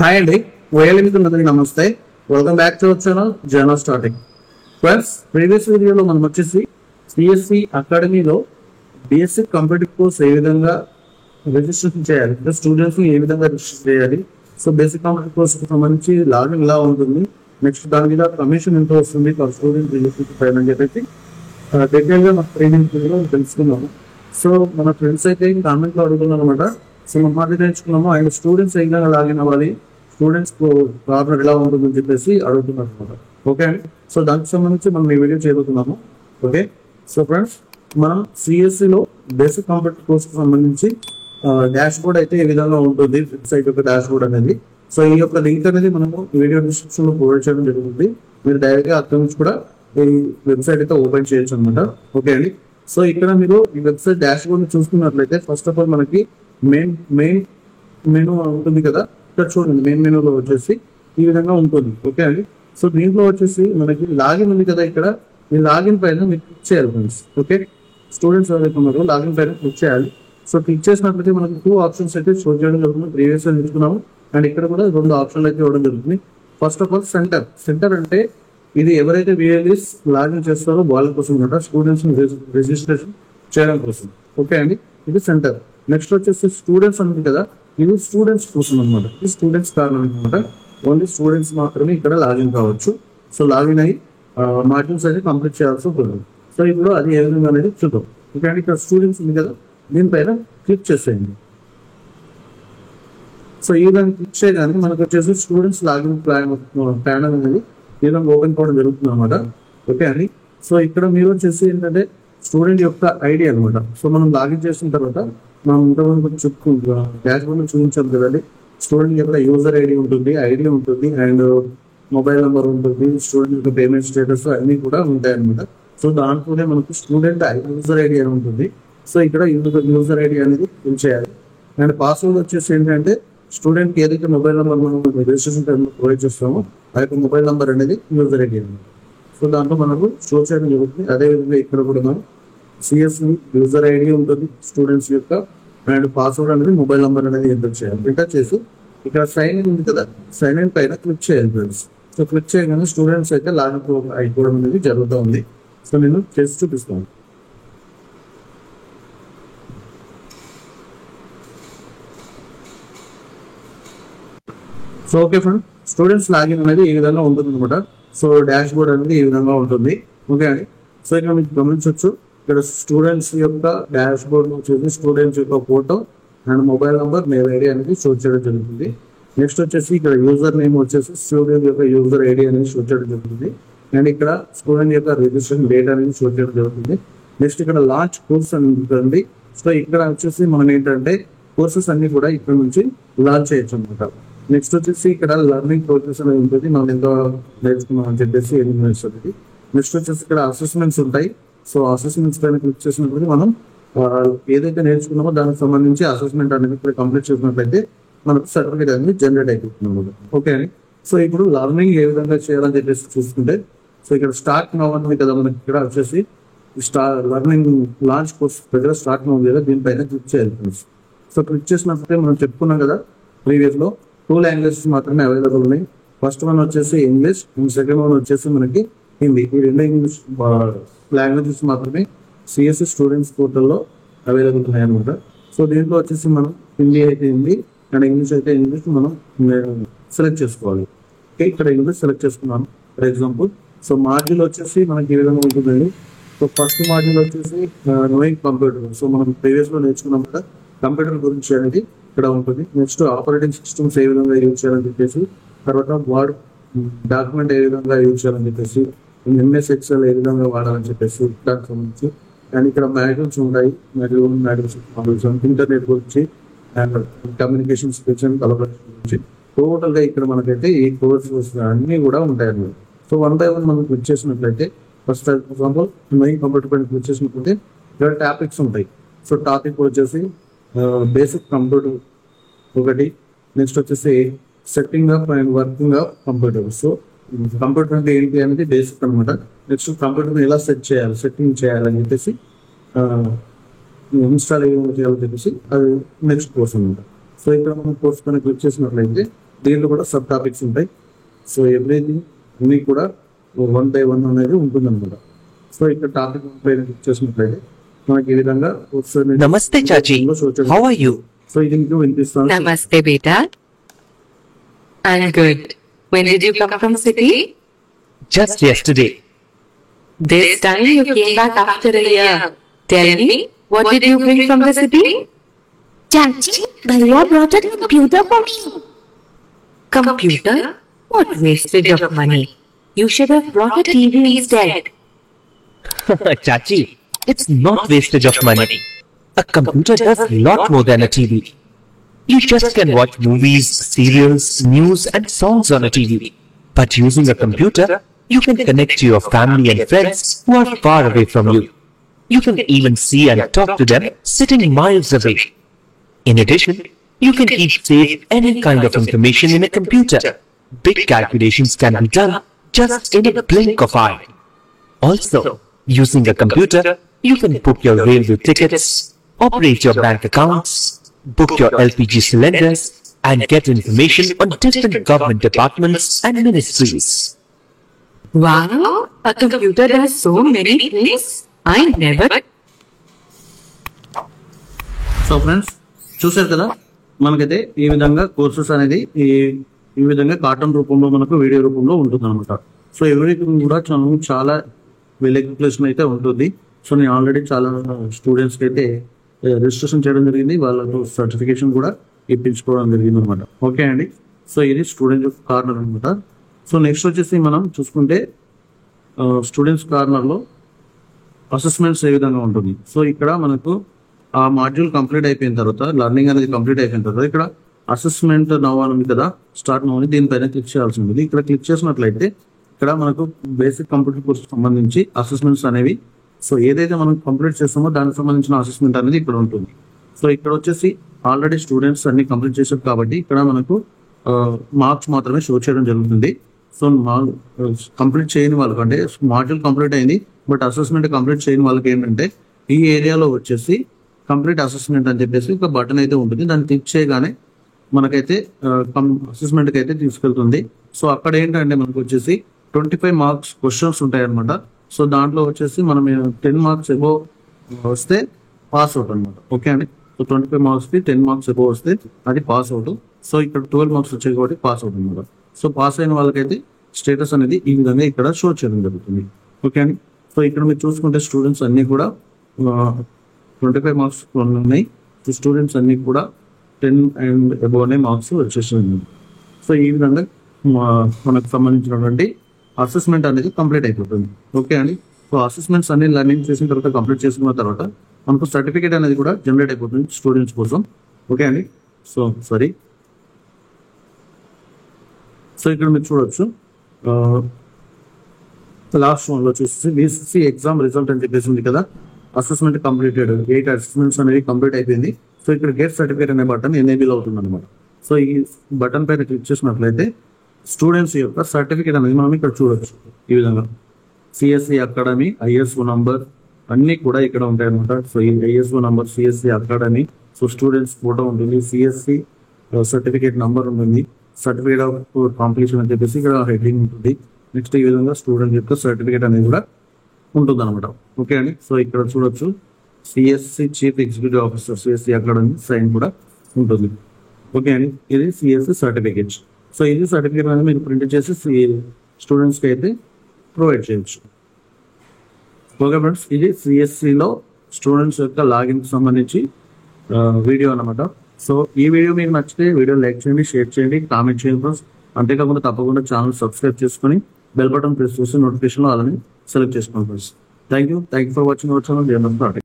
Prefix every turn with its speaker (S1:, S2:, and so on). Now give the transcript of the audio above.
S1: Hi అండి, వేయలిమితున్నది నమస్తే. Welcome back to our channel journal starting. Friends, previous వీడియోలో మనం వచ్చేసి సిఎస్సి అకాడమీలో బేసిక్ కంప్యూటర్ కోర్స్ ఏ విధంగా రిజిస్ట్రేషన్ చేయాలి, స్టూడెంట్స్ ఏ విధంగా రిజిస్టర్ చేయాలి, సో బేసిక్ కంప్యూటర్ కోర్స్ కి సంబంధించి లాగిన్ ఎలా ఉంటుంది, నెక్స్ట్ దాని మీద కమిషన్ ఎంత వస్తుంది ఫర్ స్టూడెంట్ రిజిస్ట్రేషన్ అని చెప్పేసి డీటెయిల్ గా మన ట్రైనింగ్ వీడియోలో తెలుసుకున్నాము. సో మన ఫ్రెండ్స్ అయితే కామెంట్ లో అడుగుతున్నారు అనమాట. సో మనం నేర్చుకున్నాము అండ్ స్టూడెంట్స్ ఏ విధంగా లాగిన్ అవ్వాలి, స్టూడెంట్స్ కార్నర్ ఎలా ఉంటుందని చెప్పేసి అడుగుతున్నారు అనమాట. ఓకే అండి, సో దానికి సంబంధించి మనం ఈ వీడియో చేయబోతున్నాము. ఓకే, సో ఫ్రెండ్స్, మనం సిఎస్సిలో బేసిక్ కంప్యూటర్ కోర్స్ కి సంబంధించి డాష్ బోర్డ్ అయితే ఏ విధంగా ఉంటుంది, వెబ్సైట్ యొక్క డాష్ బోర్డ్ అనేది. సో ఈ యొక్క లింక్ అనేది మనము వీడియో డిస్క్రిప్షన్ లో ప్రొవైడ్ చేయడం జరుగుతుంది. మీరు డైరెక్ట్ గా అక్కడి నుంచి కూడా ఈ వెబ్సైట్ అయితే ఓపెన్ చేయొచ్చు అనమాట. ఓకే అండి, సో ఇక్కడ మీరు ఈ వెబ్సైట్ డాష్ బోర్డ్ చూసుకున్నట్లయితే ఫస్ట్ ఆఫ్ ఆల్ మనకి మెయిన్ మెనూ ఉంటుంది కదా, ఇక్కడ చూడండి. మెయిన్ మెనూలో వచ్చేసి ఈ విధంగా ఉంటుంది. ఓకే అండి, సో దీంట్లో వచ్చేసి మనకి లాగిన్ ఉంది కదా, ఇక్కడ ఈ లాగిన్ పైన మీరు క్లిక్ చేయాలి ఫ్రెండ్స్. ఓకే, స్టూడెంట్స్ ఎవరైతే ఉన్నారో లాగిన్ పైన క్లిక్ చేయాలి. సో క్లిక్ చేసినట్లయితే మనకి 2 ఆప్షన్స్ అయితే షో చేయడం జరుగుతుంది. ప్రీవియస్ గా నేర్చుకున్నాము అండ్ ఇక్కడ కూడా 2 ఆప్షన్లు అయితే ఇవ్వడం జరుగుతుంది. ఫస్ట్ ఆఫ్ ఆల్ సెంటర్ అంటే ఇది ఎవరైతే విఎల్ఈస్ లాగిన్ చేస్తారో వాళ్ళ కోసం అనమాట, స్టూడెంట్స్ రిజిస్ట్రేషన్ చేయడం కోసం. ఓకే అండి, ఇది సెంటర్. నెక్స్ట్ వచ్చేసి స్టూడెంట్స్ ఉంది కదా, ఇది స్టూడెంట్స్ కోసం అనమాట. ఇది స్టూడెంట్స్ కారణం అనమాట. ఓన్లీ స్టూడెంట్స్ మాత్రమే ఇక్కడ లాగిన్ కావచ్చు. సో లాగిన్ అయ్యి మాడ్యూల్స్ అయితే కంప్లీట్ చేయాల్సి ఉంటుంది. సో ఇప్పుడు అది ఏ విధంగా అనేది చూద్దాం. ఓకే అండి, ఇక్కడ స్టూడెంట్స్ ఉంది కదా, దీనిపైన క్లిక్ చేసేయండి. సో ఈ విధంగా క్లిక్ చేయగానే మనకు వచ్చేసి స్టూడెంట్స్ లాగిన్ ప్యానల్ అనేది ఈ విధంగా ఓపెన్ కావడం జరుగుతుంది అనమాట. ఓకే అండి, సో ఇక్కడ మీరు వచ్చేసి ఏంటంటే స్టూడెంట్ యొక్క ఐడి అనమాట. సో మనం లాగిన్ చేసిన తర్వాత మనం ఇంతకుముందు డాష్ బోర్డ్ చూపించాం కదండి. స్టూడెంట్ యొక్క యూజర్ ఐడి ఉంటుంది అండ్ మొబైల్ నెంబర్ ఉంటుంది, స్టూడెంట్ యొక్క పేమెంట్ స్టేటస్ అన్ని కూడా ఉంటాయి అనమాట. సో దాంట్లోనే మనకు స్టూడెంట్ యూజర్ ఐడి అని ఉంటుంది. సో ఇక్కడ యూజర్ ఐడి అనేది ఫిల్ చేయాలి. అండ్ పాస్వర్డ్ వచ్చేసి ఏంటంటే స్టూడెంట్ కి ఏదైతే మొబైల్ నెంబర్ మనం రిజిస్ట్రేషన్ టైంలో ప్రొవైడ్ చేస్తామో ఆ యొక్క మొబైల్ నెంబర్ అనేది యూజర్ ఐడి అనమాట. సో దాంట్లో మనకు స్టోర్ చేయడం జరుగుతుంది. అదేవిధంగా ఇక్కడ కూడా మనం సిఎస్సి యూజర్ ఐడి ఉంటుంది, స్టూడెంట్స్ యొక్క అండ్ పాస్వర్డ్ అనేది మొబైల్ నెంబర్ అనేది ఎంటర్ చేయాలి. ఎంటర్ చేసి ఇక్కడ సైన్ ఇన్ ఉంది కదా, సైన్ ఇన్ పైన క్లిక్ చేయాలి ఫ్రెండ్స్. సో క్లిక్ చేయగానే స్టూడెంట్స్ అయితే లాగిన్ అయిపోవడం అనేది జరుగుతూ ఉంది. సో నేను చేసి చూపిస్తాను. So okay friend, students login అనేది ఈ విధంగా ఉంటుంది అనమాట. సో డాష్ బోర్డ్ అనేది ఈ విధంగా ఉంటుంది. ఓకే అండి, సో ఇక్కడ మీకు గమనించవచ్చు, ఇక్కడ స్టూడెంట్స్ యొక్క డాష్ బోర్డ్ వచ్చేసి స్టూడెంట్స్ యొక్క photo and mobile number, mail ID అనేది షో చేయడం జరుగుతుంది. నెక్స్ట్ వచ్చేసి ఇక్కడ యూజర్ నేమ్ వచ్చేసి స్టూడెంట్ యొక్క యూజర్ ఐడి అనేది షో చేయడం జరుగుతుంది. అండ్ ఇక్కడ స్టూడెంట్ యొక్క రిజిస్ట్రేషన్ డేట్ అనేది షో చేయడం జరుగుతుంది. నెక్స్ట్ ఇక్కడ లాంచ్ కోర్స్ అని ఉంటుంది. సో ఇక్కడ వచ్చేసి మనం ఏంటంటే కోర్సెస్ అన్ని కూడా ఇక్కడ నుంచి లాంచ్ చేయొచ్చు అనమాట. నెక్స్ట్ వచ్చేసి ఇక్కడ లెర్నింగ్ ప్రోసెస్ అనేది ఉంటుంది, మనం ఎంతో నేర్చుకున్నాం అని చెప్పేసి ఉంటుంది. నెక్స్ట్ వచ్చేసి ఇక్కడ అసెస్మెంట్స్ ఉంటాయి. సో అసెస్మెంట్స్ పైన క్లిక్ చేసినప్పుడు మనం ఏదైతే నేర్చుకున్నామో దానికి సంబంధించి అసెస్మెంట్ అనేది ఇక్కడ కంప్లీట్ చేసినట్లయితే మనకు సర్టిఫికేట్ అనేది జనరేట్ అయిపోతుంది. ఓకే అండి, సో ఇప్పుడు లర్నింగ్ ఏ విధంగా చేయాలని చెప్పేసి చూసుకుంటే, సో ఇక్కడ స్టార్ట్ నౌ ఉంది కదా, మనకి ఇక్కడ వచ్చేసి లర్నింగ్ లాంచ్ కోర్స్ దగ్గర స్టార్ట్ నౌ ఉంది కదా, దీనిపైన క్లిక్ చేయాలి ఫ్రెండ్స్. సో క్లిక్ చేసినట్లయితే మనం చెప్పుకున్నాం కదా ప్రీవియస్ లో 2 లాంగ్వేజెస్ మాత్రమే అవైలబుల్ ఉన్నాయి. ఫస్ట్ వన్ వచ్చేసి ఇంగ్లీష్ అండ్ సెకండ్ వన్ వచ్చేసి మనకి హిందీ. ఈ 2 ఇంగ్లీష్ లాంగ్వేజెస్ మాత్రమే సిఎస్సి స్టూడెంట్స్ పోర్టల్లో అవైలబుల్ ఉన్నాయి అనమాట. సో దీంట్లో వచ్చేసి మనం హిందీ అయితే హిందీ అండ్ ఇంగ్లీష్ అయితే ఇంగ్లీష్ మనం సెలెక్ట్ చేసుకోవాలి. ఓకే, ఇక్కడ ఇంగ్లీష్ సెలెక్ట్ చేసుకున్నాను ఫర్ ఎగ్జాంపుల్. సో మాడ్యూల్ వచ్చేసి మనకి ఈ విధంగా ఉంటుందండి. సో ఫస్ట్ మాడ్యూల్ వచ్చేసి నోయింగ్ కంప్యూటర్. సో మనం ప్రీవియస్ లో నేర్చుకున్నాం కదా కంప్యూటర్ గురించి అనేది ఇక్కడ ఉంటుంది. నెక్స్ట్ ఆపరేటింగ్ సిస్టమ్స్ ఏ విధంగా యూజ్ చేయాలని చెప్పేసి, తర్వాత వర్డ్ డాక్యుమెంట్ ఏ విధంగా యూజ్ చేయాలని చెప్పేసి, ఎంఎస్ ఎక్సెల్ ఏ విధంగా వాడాలని చెప్పేసి దానికి సంబంధించి. అండ్ ఇక్కడ మాడ్యూల్స్ ఉంటాయి, మాడ్యూల్స్ ఇంటర్నెట్ గురించి and communication skills and collaboration గురించి. టోటల్ గా ఇక్కడ మనకైతే ఈ కోర్సెస్ అన్ని కూడా ఉంటాయి అన్నమాట. సో 1 by 1 మనం క్లిక్ చేసినట్లయితే ఫస్ట్ ఎగ్జాంపుల్ మెయిన్ కంప్యూటర్ పైన క్లిక్ చేసినట్లయితే ఇక్కడ టాపిక్స్ ఉంటాయి. సో టాపిక్ వచ్చేసి బేసిక్ కంప్యూటర్ ఒకటి, నెక్స్ట్ వచ్చేసి setting up and working up computer. So computer అంటే ఏంటి అనేది బేసిక్ అనమాట. నెక్స్ట్ కంప్యూటర్ ఎలా సెట్టింగ్ చేయాలని చెప్పేసి, ఇన్స్టాల్ చేయాలని చెప్పేసి అది నెక్స్ట్ కోర్స్ అనమాట. సో ఇక్కడ మనం కోర్స్ పైన క్లిక్ చేసినట్లయితే దీంట్లో కూడా సబ్ టాపిక్స్ ఉంటాయి. సో ఎవ్రీథింగ్ అన్ని కూడా 1 by 1 అనేది ఉంటుంది అనమాట. సో ఇక్కడ టాపిక్ పైన క్లిక్ చేసినట్లయితే మనకి ఈ విధంగా
S2: నమస్తే చాచి, హౌ ఆర్ యు?
S1: సో ఇది మీకు వినిపిస్తాను.
S3: Namaste, beta. I'm good. When did you come from city?
S2: Just yesterday.
S3: This time you came back after a year. Tell me, what did you bring from the city?
S4: Chachi, Bhaiya brought a computer for me.
S3: Computer? What wastage of money. You should have brought a TV instead.
S2: Chachi, it's not wastage of money. A computer does a lot more than a TV. You just can watch movies, serials, news and songs on a TV. But using a computer, you can connect to your family and friends who are far away from you. You can even see and talk to them sitting miles away. In addition, you can keep safe any kind of information in a computer. Big calculations can be done just in a blink of eye. Also, using a computer, you can book your railway tickets, operate your bank accounts, book your LPG cylinders, and get information on different government departments and ministries.
S3: Wow, a computer does so many things. I never.
S1: So friends చూసారు కదా, మనకైతే ఈ విధంగా courses అనేది ఈ విధంగా cartoon రూపంలో మనకు వీడియో రూపంలో ఉంటుంది అనమాట. సో ఎవ్రీథింగ్ కూడా చాలా వెల్ ఎక్స్ప్లెనేషన్ అయితే ఉంటుంది. సో నేను ఆల్రెడీ చాలా స్టూడెంట్స్కి అయితే రిజిస్ట్రేషన్ చేయడం జరిగింది, వాళ్ళకు సర్టిఫికేషన్ కూడా ఇప్పించుకోవడం జరిగింది అనమాట. ఓకే అండి, సో ఇది స్టూడెంట్ కార్నర్ అనమాట. సో నెక్స్ట్ వచ్చేసి మనం చూసుకుంటే స్టూడెంట్స్ కార్నర్లో అసెస్మెంట్స్ ఏ విధంగా ఉంటుంది. సో ఇక్కడ మనకు ఆ మాడ్యూల్ కంప్లీట్ అయిపోయిన తర్వాత, లర్నింగ్ అనేది కంప్లీట్ అయిపోయిన తర్వాత ఇక్కడ అసెస్మెంట్ నవ్ అని ఉంది కదా, స్టార్ట్ నవ్ అని దీనిపైన క్లిక్ చేయాల్సి ఉంటుంది. ఇక్కడ క్లిక్ చేసినట్లయితే ఇక్కడ మనకు బేసిక్ కంప్యూటర్ కోర్స్ సంబంధించి అసెస్మెంట్స్ అనేవి, సో ఏదైతే మనం కంప్లీట్ చేస్తామో దానికి సంబంధించిన అసెస్మెంట్ అనేది ఇక్కడ ఉంటుంది. సో ఇక్కడ వచ్చేసి ఆల్రెడీ స్టూడెంట్స్ అన్ని కంప్లీట్ చేశారు కాబట్టి ఇక్కడ మనకు మార్క్స్ మాత్రమే షో చేయడం జరుగుతుంది. సో కంప్లీట్ చేయని వాళ్ళకి, అంటే మాడ్యూల్ కంప్లీట్ అయింది బట్ అసెస్మెంట్ కంప్లీట్ చేయని వాళ్ళకి ఏంటంటే ఈ ఏరియాలో వచ్చేసి కంప్లీట్ అసెస్మెంట్ అని చెప్పేసి ఒక బటన్ అయితే ఉంటుంది. దాన్ని క్లిక్ చేయగానే మనకైతే అసెస్మెంట్కి అయితే తీసుకెళ్తుంది. సో అక్కడ ఏంటంటే మనకు వచ్చేసి 25 మార్క్స్ క్వశ్చన్స్ ఉంటాయి అనమాట. సో దాంట్లో వచ్చేసి మనం 10 మార్క్స్ ఎబో వస్తే పాస్ అవుట్ అనమాట. ఓకే అండి, సో 25 మార్క్స్కి 10 మార్క్స్ ఎబో వస్తే అది పాస్ అవుట్. సో ఇక్కడ 12 మార్క్స్ వచ్చాయి కాబట్టి పాస్ అవుట్ అనమాట. సో పాస్ అయిన వాళ్ళకైతే స్టేటస్ అనేది ఈ విధంగా ఇక్కడ షో చేయడం జరుగుతుంది. ఓకే అండి, సో ఇక్కడ మీరు చూసుకుంటే స్టూడెంట్స్ అన్ని కూడా 25 మార్క్స్ ఉన్నాయి. సో స్టూడెంట్స్ అన్ని కూడా 10 అండ్ అబోవ్ మార్క్స్ వచ్చేసింది. సో ఈ విధంగా మనకు సంబంధించినటువంటి అసెస్మెంట్ అనేది కంప్లీట్ అయిపోతుంది. ఓకే అండి, సో అసెస్మెంట్స్ అన్ని లర్నింగ్ చేసిన తర్వాత, కంప్లీట్ చేసుకున్న తర్వాత మనకు సర్టిఫికేట్ అనేది కూడా జనరేట్ అయిపోతుంది స్టూడెంట్స్ కోసం. ఓకే అండి, సో ఇక్కడ మీరు చూడొచ్చు లాస్ట్ వన్లో చూసి బీసీసీ ఎగ్జామ్ రిజల్ట్ అని చెప్పేసి ఉంది కదా, అసెస్మెంట్ కంప్లీటెడ్, 8 అసెస్మెంట్స్ అనేవి కంప్లీట్ అయిపోయింది. సో ఇక్కడ గెట్ సర్టిఫికేట్ అనే బటన్ ఎనేబుల్ అవుతుంది అనమాట. సో ఈ బటన్ పైన క్లిక్ చేసినట్లయితే స్టూడెంట్స్ యొక్క సర్టిఫికేట్ అనేది మనం ఇక్కడ చూడొచ్చు. ఈ విధంగా సిఎస్సి అకాడమీ, ఐఎస్ఓ నంబర్ అన్ని కూడా ఇక్కడ ఉంటాయి అనమాట. సో ఈ ISO number, CSC academy, so students photo ఉంటుంది, సిఎస్సి సర్టిఫికేట్ నంబర్ ఉంటుంది, సర్టిఫికేట్ ఆఫ్ కాంప్లీషన్ అని చెప్పేసి ఇక్కడ హెడ్డింగ్ ఉంటుంది. నెక్స్ట్ ఈ విధంగా స్టూడెంట్ యొక్క సర్టిఫికేట్ అనేది కూడా ఉంటుంది అనమాట. ఓకే అండి, సో ఇక్కడ చూడొచ్చు CSC chief executive officer, CSC academy sign కూడా ఉంటుంది. ఓకే అండి, ఇది సిఎస్సి సర్టిఫికేట్. సో ఇది సర్టిఫికేట్ అనేది మీరు ప్రింట్ చేసి స్టూడెంట్స్కి అయితే ప్రొవైడ్ చేయొచ్చు. ఓకే ఫ్రెండ్స్, ఇది సిఎస్సిలో స్టూడెంట్స్ యొక్క లాగిన్కి సంబంధించి వీడియో అనమాట. సో ఈ వీడియో మీకు నచ్చితే వీడియో లైక్ చేయండి, షేర్ చేయండి, కామెంట్ చేయండి ఫ్రెండ్స్. అంతేకాకుండా తప్పకుండా ఛానల్ సబ్స్క్రైబ్ చేసుకొని బెల్ బటన్ ప్రెస్ చేసి నోటిఫికేషన్లో అలానే సెలెక్ట్ చేసుకోండి friends. Thank you for watching our channel.